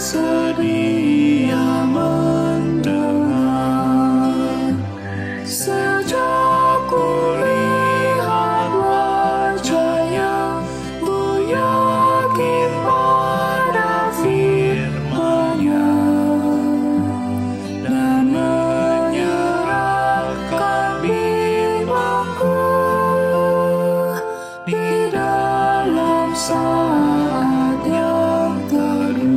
sedia mendengar. Sejak kulihat wajahnya, ku yakin pada firman-Nya dan menyerahkan bimbangku di dalam saat yang teduh.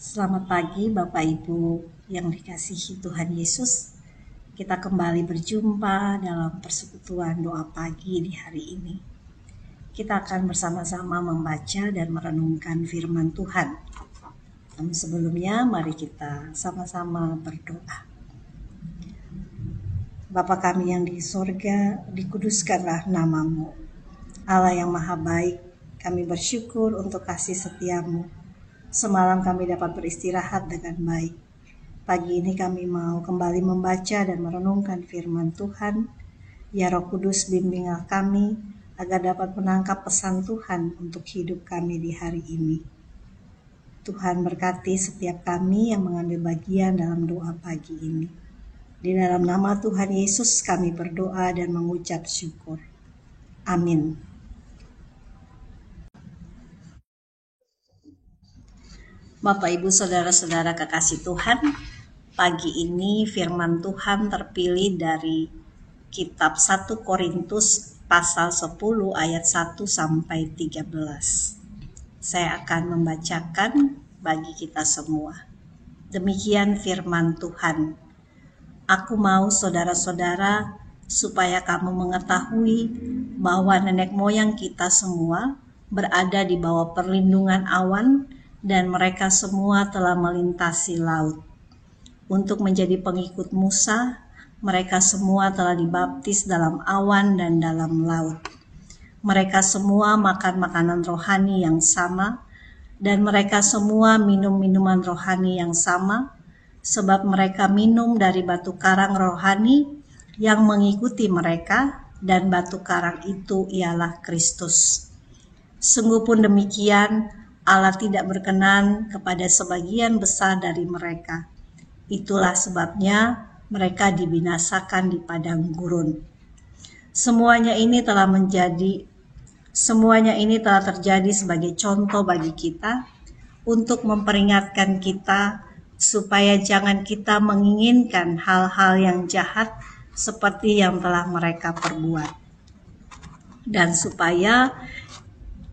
Selamat pagi Bapak Ibu yang dikasihi Tuhan Yesus. Kita kembali berjumpa dalam persekutuan doa pagi di hari ini. Kita akan bersama-sama membaca dan merenungkan firman Tuhan. Namun sebelumnya mari kita sama-sama berdoa. Bapa kami yang di sorga, dikuduskanlah nama-Mu. Allah yang maha baik, kami bersyukur untuk kasih setia-Mu. Semalam kami dapat beristirahat dengan baik. Pagi ini kami mau kembali membaca dan merenungkan firman Tuhan. Ya Roh Kudus, bimbinglah kami agar dapat menangkap pesan Tuhan untuk hidup kami di hari ini. Tuhan berkati setiap kami yang mengambil bagian dalam doa pagi ini. Di dalam nama Tuhan Yesus kami berdoa dan mengucap syukur. Amin. Bapak, Ibu, Saudara-saudara kekasih Tuhan, pagi ini firman Tuhan terpilih dari kitab 1 Korintus pasal 10 ayat 1 sampai 13. Saya akan membacakan bagi kita semua. Demikian firman Tuhan. Aku mau saudara-saudara supaya kamu mengetahui bahwa nenek moyang kita semua berada di bawah perlindungan awan dan mereka semua telah melintasi laut. Untuk menjadi pengikut Musa, mereka semua telah dibaptis dalam awan dan dalam laut. Mereka semua makan makanan rohani yang sama, dan mereka semua minum minuman rohani yang sama, sebab mereka minum dari batu karang rohani yang mengikuti mereka, dan batu karang itu ialah Kristus. Sungguh pun demikian, Allah tidak berkenan kepada sebagian besar dari mereka. Itulah sebabnya mereka dibinasakan di padang gurun. Semuanya ini telah terjadi sebagai contoh bagi kita untuk memperingatkan kita supaya jangan kita menginginkan hal-hal yang jahat seperti yang telah mereka perbuat. Dan supaya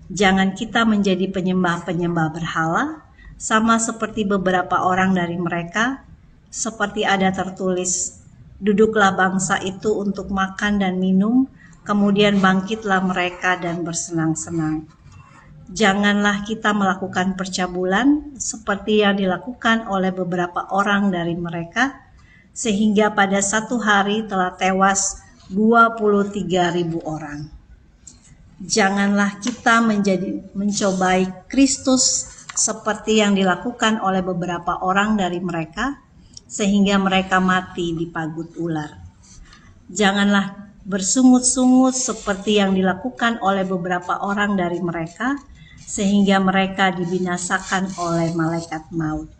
jangan kita menjadi penyembah-penyembah berhala, sama seperti beberapa orang dari mereka, seperti ada tertulis, duduklah bangsa itu untuk makan dan minum, kemudian bangkitlah mereka dan bersenang-senang. Janganlah kita melakukan percabulan, seperti yang dilakukan oleh beberapa orang dari mereka, sehingga pada satu hari telah tewas 23.000 orang. Janganlah kita mencobai Kristus seperti yang dilakukan oleh beberapa orang dari mereka, sehingga mereka mati dipagut ular. Janganlah bersungut-sungut seperti yang dilakukan oleh beberapa orang dari mereka, sehingga mereka dibinasakan oleh malaikat maut.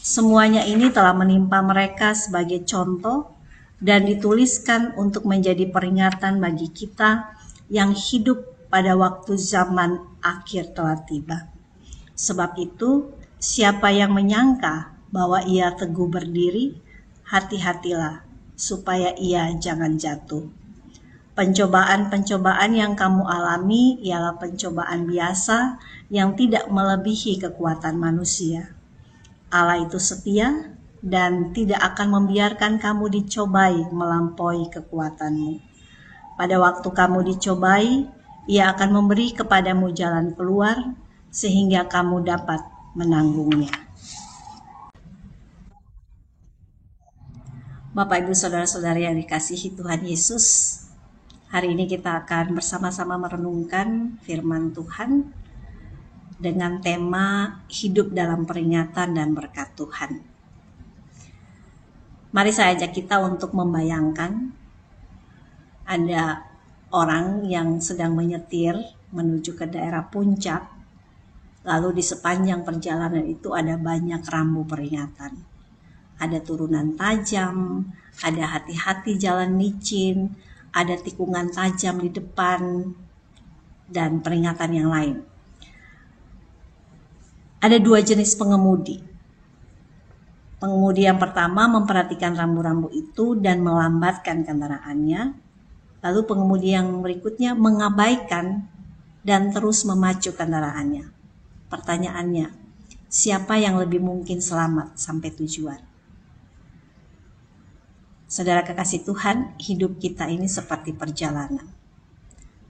Semuanya ini telah menimpa mereka sebagai contoh dan dituliskan untuk menjadi peringatan bagi kita yang hidup pada waktu zaman akhir telah tiba. Sebab itu, siapa yang menyangka bahwa ia teguh berdiri, hati-hatilah supaya ia jangan jatuh. Pencobaan-pencobaan yang kamu alami ialah pencobaan biasa yang tidak melebihi kekuatan manusia. Allah itu setia dan tidak akan membiarkan kamu dicobai melampaui kekuatanmu. Pada waktu kamu dicobai, Ia akan memberi kepadamu jalan keluar sehingga kamu dapat menanggungnya. Bapak, Ibu, Saudara-saudari yang dikasihi Tuhan Yesus, hari ini kita akan bersama-sama merenungkan firman Tuhan. dengan tema hidup dalam peringatan dan berkat Tuhan. Mari saya ajak kita untuk membayangkan ada orang yang sedang menyetir menuju ke daerah puncak, lalu di sepanjang perjalanan itu ada banyak rambu peringatan. Ada turunan tajam, ada hati-hati jalan licin, ada tikungan tajam di depan, dan peringatan yang lain. Ada dua jenis pengemudi. Pengemudi yang pertama memperhatikan rambu-rambu itu dan melambatkan kendaraannya. Lalu pengemudi yang berikutnya mengabaikan dan terus memacu kendaraannya. Pertanyaannya, siapa yang lebih mungkin selamat sampai tujuan? Saudara kekasih Tuhan, hidup kita ini seperti perjalanan.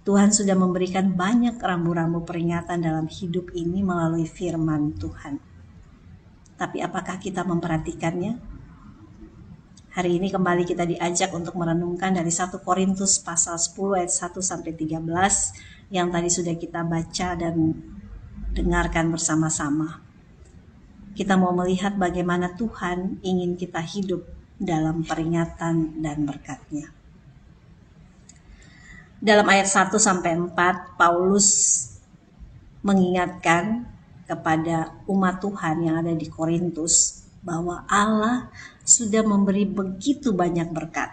Tuhan sudah memberikan banyak rambu-rambu peringatan dalam hidup ini melalui firman Tuhan. Tapi apakah kita memperhatikannya? Hari ini kembali kita diajak untuk merenungkan dari 1 Korintus pasal 10 ayat 1 sampai 13 yang tadi sudah kita baca dan dengarkan bersama-sama. Kita mau melihat bagaimana Tuhan ingin kita hidup dalam peringatan dan berkat-Nya. Dalam ayat 1 sampai 4, Paulus mengingatkan kepada umat Tuhan yang ada di Korintus bahwa Allah sudah memberi begitu banyak berkat.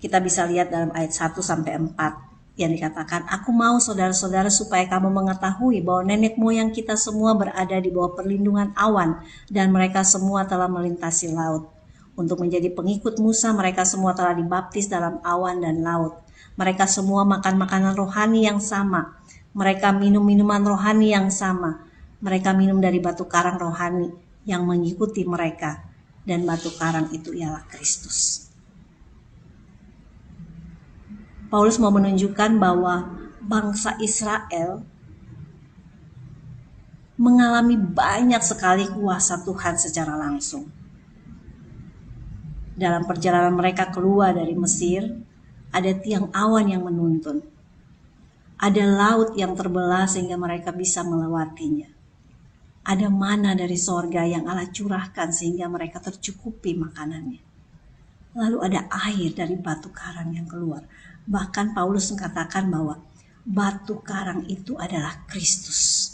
Kita bisa lihat dalam ayat 1 sampai 4 yang dikatakan, "Aku mau saudara-saudara supaya kamu mengetahui bahwa nenek moyang kita semua berada di bawah perlindungan awan dan mereka semua telah melintasi laut. Untuk menjadi pengikut Musa mereka semua telah dibaptis dalam awan dan laut. Mereka semua makan makanan rohani yang sama. Mereka minum minuman rohani yang sama. Mereka minum dari batu karang rohani yang mengikuti mereka. Dan batu karang itu ialah Kristus." Paulus mau menunjukkan bahwa bangsa Israel mengalami banyak sekali kuasa Tuhan secara langsung. Dalam perjalanan mereka keluar dari Mesir, ada tiang awan yang menuntun. Ada laut yang terbelah sehingga mereka bisa melewatinya. Ada mana dari sorga yang Allah curahkan sehingga mereka tercukupi makanannya. Lalu ada air dari batu karang yang keluar. Bahkan Paulus mengatakan bahwa batu karang itu adalah Kristus.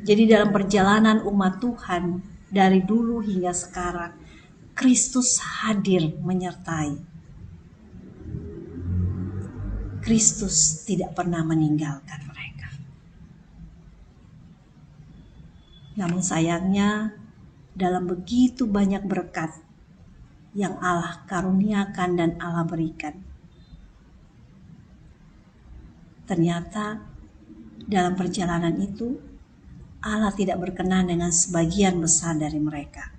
Jadi dalam perjalanan umat Tuhan dari dulu hingga sekarang, Kristus hadir menyertai. Kristus tidak pernah meninggalkan mereka. Namun sayangnya, dalam begitu banyak berkat yang Allah karuniakan dan Allah berikan, ternyata dalam perjalanan itu Allah tidak berkenan dengan sebagian besar dari mereka.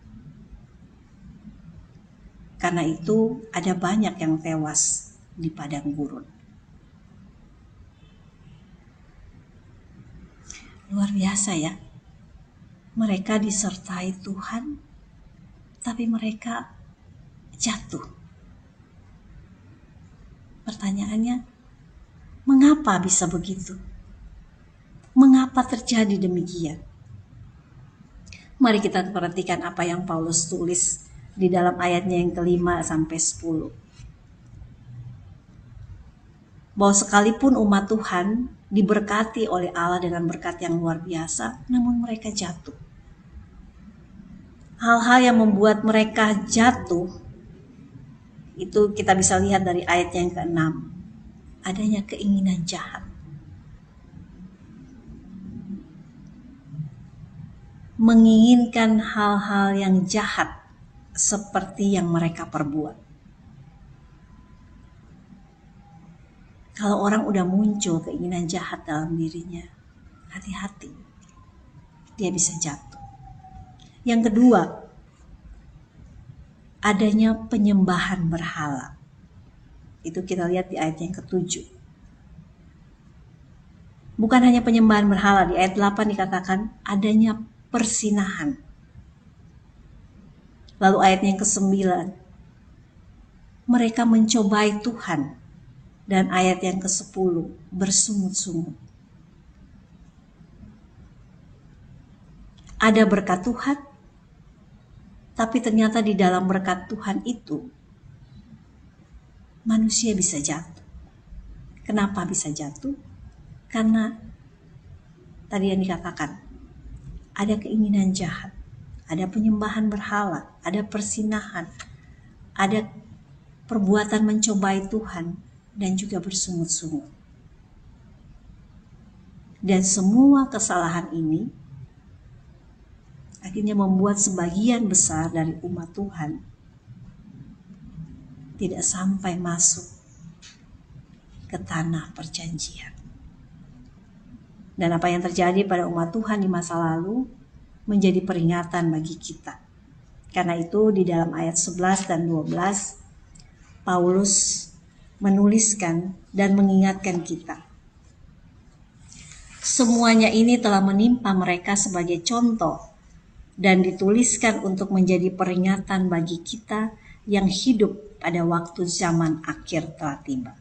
Karena itu ada banyak yang tewas di padang gurun. Luar biasa ya. Mereka disertai Tuhan, tapi mereka jatuh. Pertanyaannya, mengapa bisa begitu? Mengapa terjadi demikian? Mari kita perhatikan apa yang Paulus tulis di dalam ayatnya yang ke-5 sampai 10. Bahwa sekalipun umat Tuhan diberkati oleh Allah dengan berkat yang luar biasa, namun mereka jatuh. Hal-hal yang membuat mereka jatuh, itu kita bisa lihat dari ayat yang ke-6. Adanya keinginan jahat. Menginginkan hal-hal yang jahat seperti yang mereka perbuat. Kalau orang udah muncul keinginan jahat dalam dirinya, hati-hati, dia bisa jatuh. Yang kedua, adanya penyembahan berhala. Itu kita lihat di ayat yang ke-7. Bukan hanya penyembahan berhala, di ayat 8 dikatakan adanya persinahan. Lalu ayat yang ke-9, mereka mencobai Tuhan Dan ayat yang ke-10, bersungut-sungut. Ada berkat Tuhan, tapi ternyata di dalam berkat Tuhan itu manusia bisa jatuh. Kenapa bisa jatuh? Karena tadi yang dikatakan, ada keinginan jahat, ada penyembahan berhala, ada persinahan, ada perbuatan mencobai Tuhan, dan juga bersungut-sungut. Dan semua kesalahan ini akhirnya membuat sebagian besar dari umat Tuhan tidak sampai masuk ke tanah perjanjian. Dan apa yang terjadi pada umat Tuhan di masa lalu menjadi peringatan bagi kita. Karena itu di dalam ayat 11 dan 12 Paulus menuliskan dan mengingatkan kita. Semuanya ini telah menimpa mereka sebagai contoh dan dituliskan untuk menjadi peringatan bagi kita yang hidup pada waktu zaman akhir telah tiba.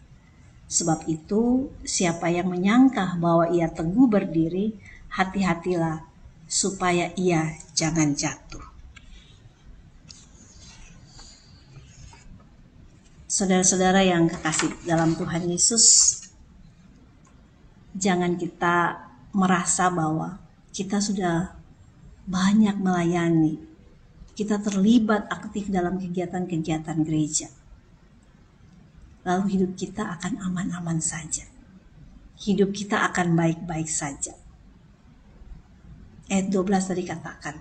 Sebab itu, siapa yang menyangka bahwa ia teguh berdiri, hati-hatilah supaya ia jangan jatuh. Saudara-saudara yang kekasih dalam Tuhan Yesus, jangan kita merasa bahwa kita sudah banyak melayani, kita terlibat aktif dalam kegiatan-kegiatan gereja, lalu hidup kita akan aman-aman saja, hidup kita akan baik-baik saja. Ayat 12 tadi katakan,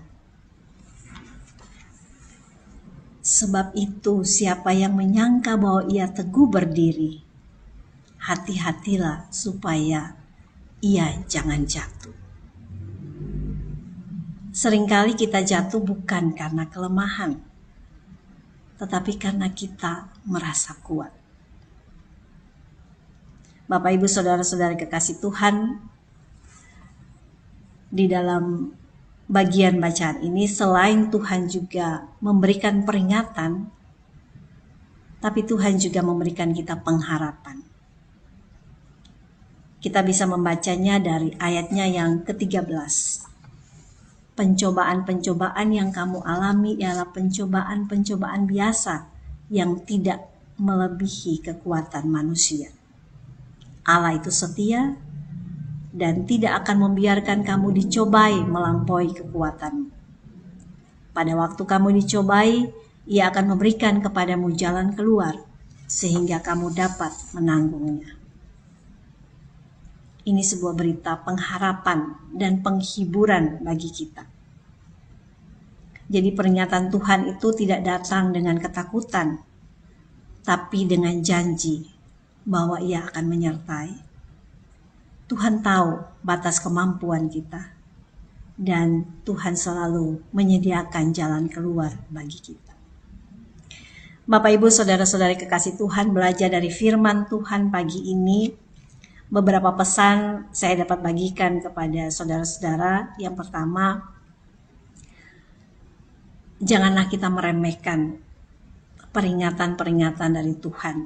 sebab itu siapa yang menyangka bahwa ia teguh berdiri, hati-hatilah supaya ia jangan jatuh. Seringkali kita jatuh bukan karena kelemahan, tetapi karena kita merasa kuat. Bapak, Ibu, saudara-saudara kekasih Tuhan, di dalam bagian bacaan ini selain Tuhan juga memberikan peringatan, tapi Tuhan juga memberikan kita pengharapan. Kita bisa membacanya dari ayatnya yang ke-13. Pencobaan-pencobaan yang kamu alami ialah pencobaan-pencobaan biasa yang tidak melebihi kekuatan manusia. Allah itu setia dan tidak akan membiarkan kamu dicobai melampaui kekuatanmu. Pada waktu kamu dicobai, Ia akan memberikan kepadamu jalan keluar sehingga kamu dapat menanggungnya. Ini sebuah berita pengharapan dan penghiburan bagi kita. Jadi peringatan Tuhan itu tidak datang dengan ketakutan, tapi dengan janji bahwa Ia akan menyertai. Tuhan tahu batas kemampuan kita, dan Tuhan selalu menyediakan jalan keluar bagi kita. Bapak, Ibu, saudara-saudari kekasih Tuhan, belajar dari firman Tuhan pagi ini, beberapa pesan saya dapat bagikan kepada saudara-saudara. Yang pertama, janganlah kita meremehkan peringatan-peringatan dari Tuhan.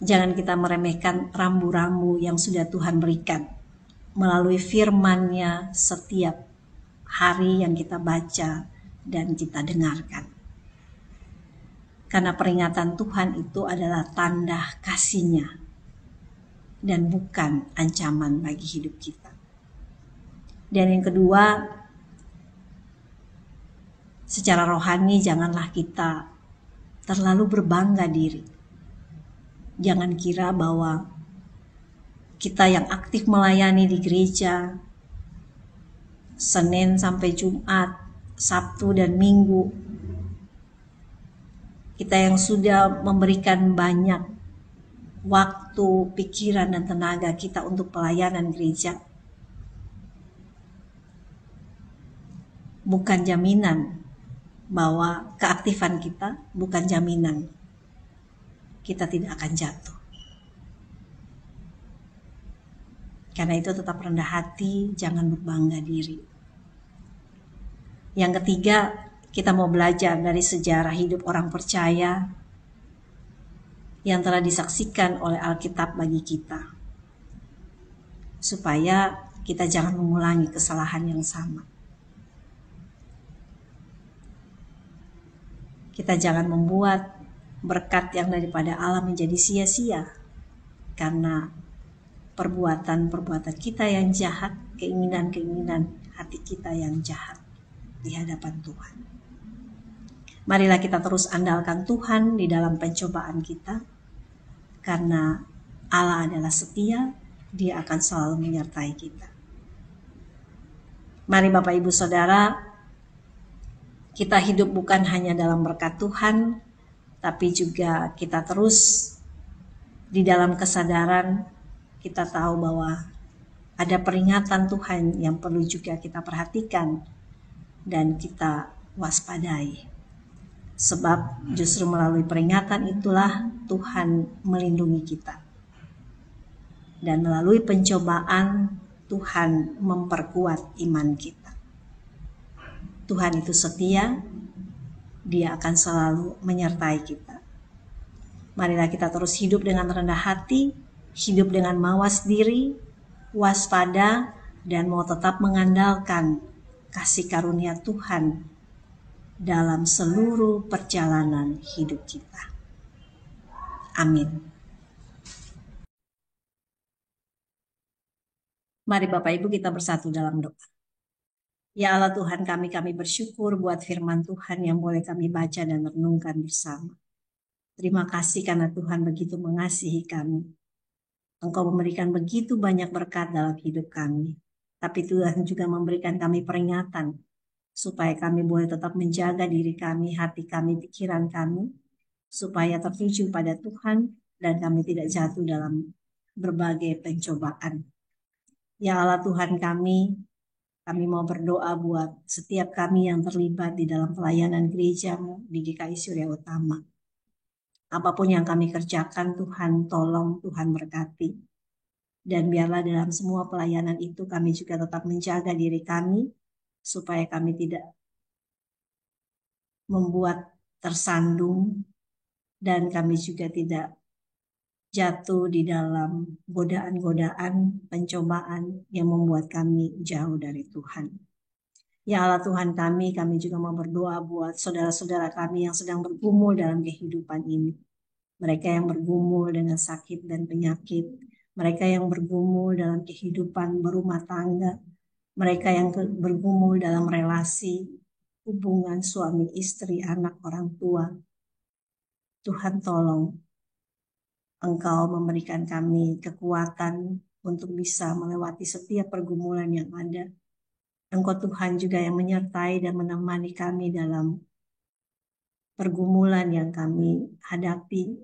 Jangan kita meremehkan rambu-rambu yang sudah Tuhan berikan melalui firman-Nya setiap hari yang kita baca dan kita dengarkan. Karena peringatan Tuhan itu adalah tanda kasih-Nya dan bukan ancaman bagi hidup kita. Dan yang kedua, secara rohani janganlah kita terlalu berbangga diri. Jangan kira bahwa kita yang aktif melayani di gereja, Senin sampai Jumat, Sabtu dan Minggu, kita yang sudah memberikan banyak waktu, pikiran, dan tenaga kita untuk pelayanan gereja, bukan jaminan bahwa keaktifan kita, bukan jaminan kita tidak akan jatuh. Karena itu tetap rendah hati, jangan berbangga diri. Yang ketiga, kita mau belajar dari sejarah hidup orang percaya yang telah disaksikan oleh Alkitab bagi kita, supaya kita jangan mengulangi kesalahan yang sama. Kita jangan membuat berkat yang daripada Allah menjadi sia-sia karena perbuatan-perbuatan kita yang jahat, keinginan-keinginan hati kita yang jahat di hadapan Tuhan. Marilah kita terus andalkan Tuhan di dalam pencobaan kita, karena Allah adalah setia, Dia akan selalu menyertai kita. Mari Bapak Ibu Saudara, kita hidup bukan hanya dalam berkat Tuhan, tapi juga kita terus di dalam kesadaran kita tahu bahwa ada peringatan Tuhan yang perlu juga kita perhatikan dan kita waspadai. Sebab justru melalui peringatan itulah Tuhan melindungi kita. Dan melalui pencobaan Tuhan memperkuat iman kita. Tuhan itu setia, Dia akan selalu menyertai kita. Marilah kita terus hidup dengan rendah hati, hidup dengan mawas diri, waspada, dan mau tetap mengandalkan kasih karunia Tuhan dalam seluruh perjalanan hidup kita. Amin. Mari Bapak Ibu kita bersatu dalam doa. Ya Allah Tuhan kami bersyukur buat firman Tuhan yang boleh kami baca dan renungkan bersama. Terima kasih karena Tuhan begitu mengasihi kami. Engkau memberikan begitu banyak berkat dalam hidup kami. Tapi Tuhan juga memberikan kami peringatan supaya kami boleh tetap menjaga diri kami, hati kami, pikiran kami, supaya tertuju pada Tuhan dan kami tidak jatuh dalam berbagai pencobaan. Ya Allah Tuhan kami mau berdoa buat setiap kami yang terlibat di dalam pelayanan gereja-Mu di GKI Surya Utama. Apapun yang kami kerjakan, Tuhan tolong, Tuhan berkati. Dan biarlah dalam semua pelayanan itu kami juga tetap menjaga diri kami, supaya kami tidak membuat tersandung, dan kami juga tidak jatuh di dalam godaan-godaan, pencobaan yang membuat kami jauh dari Tuhan. Ya Allah Tuhan kami juga mau berdoa buat saudara-saudara kami yang sedang bergumul dalam kehidupan ini. Mereka yang bergumul dengan sakit dan penyakit, mereka yang bergumul dalam kehidupan berumah tangga, mereka yang bergumul dalam relasi, hubungan suami istri, anak orang tua. Tuhan tolong, Engkau memberikan kami kekuatan untuk bisa melewati setiap pergumulan yang ada. Engkau Tuhan juga yang menyertai dan menemani kami dalam pergumulan yang kami hadapi.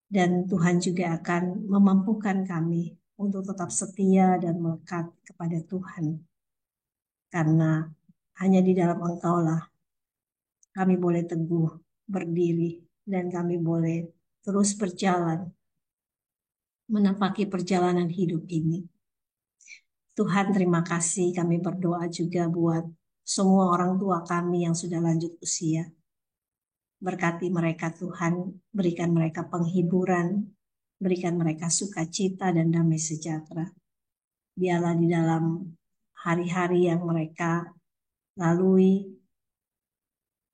Dan Tuhan juga akan memampukan kami untuk tetap setia dan melekat kepada Tuhan. Karena hanya di dalam Engkaulah kami boleh teguh berdiri dan kami boleh terus berjalan menapaki perjalanan hidup ini. Tuhan terima kasih, kami berdoa juga buat semua orang tua kami yang sudah lanjut usia. Berkati mereka Tuhan, berikan mereka penghiburan, berikan mereka sukacita dan damai sejahtera. Biarlah di dalam hari-hari yang mereka lalui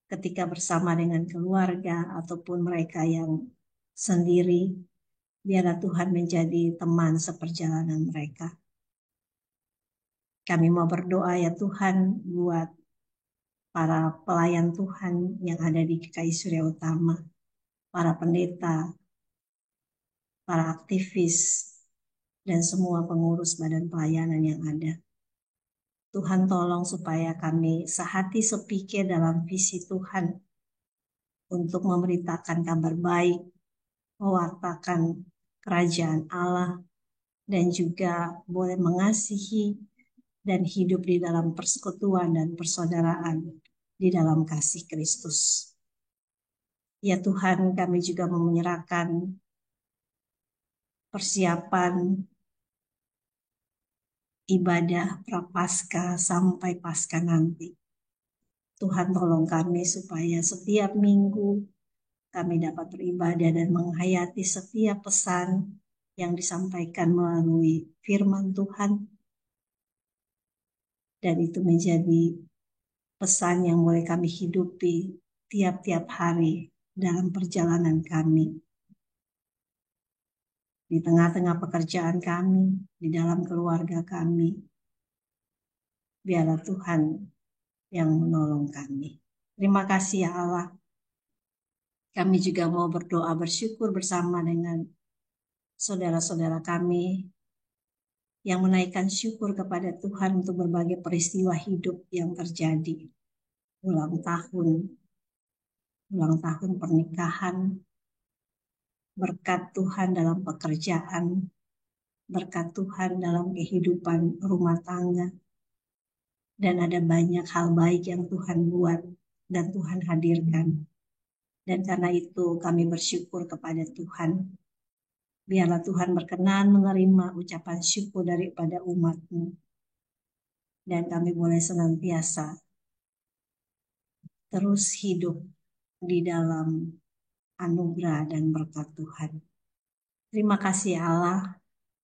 ketika bersama dengan keluarga ataupun mereka yang sendiri, biarlah Tuhan menjadi teman seperjalanan mereka. Kami mau berdoa ya Tuhan buat para pelayan Tuhan yang ada di GKI Surya Utama, para pendeta, para aktivis, dan semua pengurus badan pelayanan yang ada. Tuhan tolong supaya kami sehati sepikir dalam visi Tuhan untuk memberitakan kabar baik, mewartakan kerajaan Allah, dan juga boleh mengasihi dan hidup di dalam persekutuan dan persaudaraan di dalam kasih Kristus. Ya Tuhan, kami juga menyerahkan persiapan ibadah prapaskah sampai Paskah nanti. Tuhan tolong kami supaya setiap minggu kami dapat beribadah dan menghayati setiap pesan yang disampaikan melalui firman Tuhan. Dan itu menjadi pesan yang boleh kami hidupi tiap-tiap hari dalam perjalanan kami. Di tengah-tengah pekerjaan kami, di dalam keluarga kami. Biarlah Tuhan yang menolong kami. Terima kasih ya Allah. Kami juga mau berdoa bersyukur bersama dengan saudara-saudara kami yang menaikkan syukur kepada Tuhan untuk berbagai peristiwa hidup yang terjadi. Ulang tahun pernikahan, berkat Tuhan dalam pekerjaan, berkat Tuhan dalam kehidupan rumah tangga. Dan ada banyak hal baik yang Tuhan buat dan Tuhan hadirkan. Dan karena itu kami bersyukur kepada Tuhan. Biarlah Tuhan berkenan menerima ucapan syukur daripada umat-Mu. Dan kami boleh senantiasa terus hidup di dalam anugerah dan berkat Tuhan. Terima kasih Allah.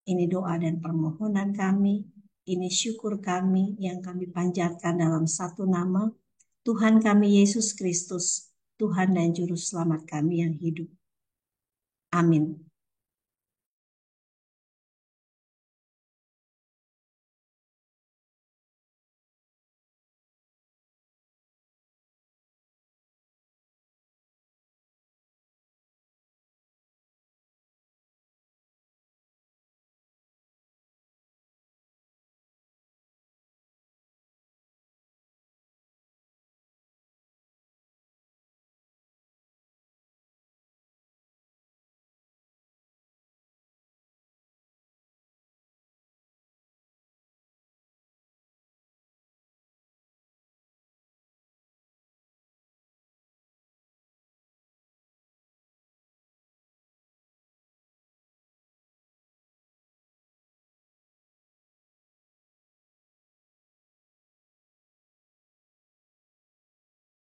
Ini doa dan permohonan kami. Ini syukur kami yang kami panjatkan dalam satu nama, Tuhan kami Yesus Kristus, Tuhan dan Juru Selamat kami yang hidup. Amin.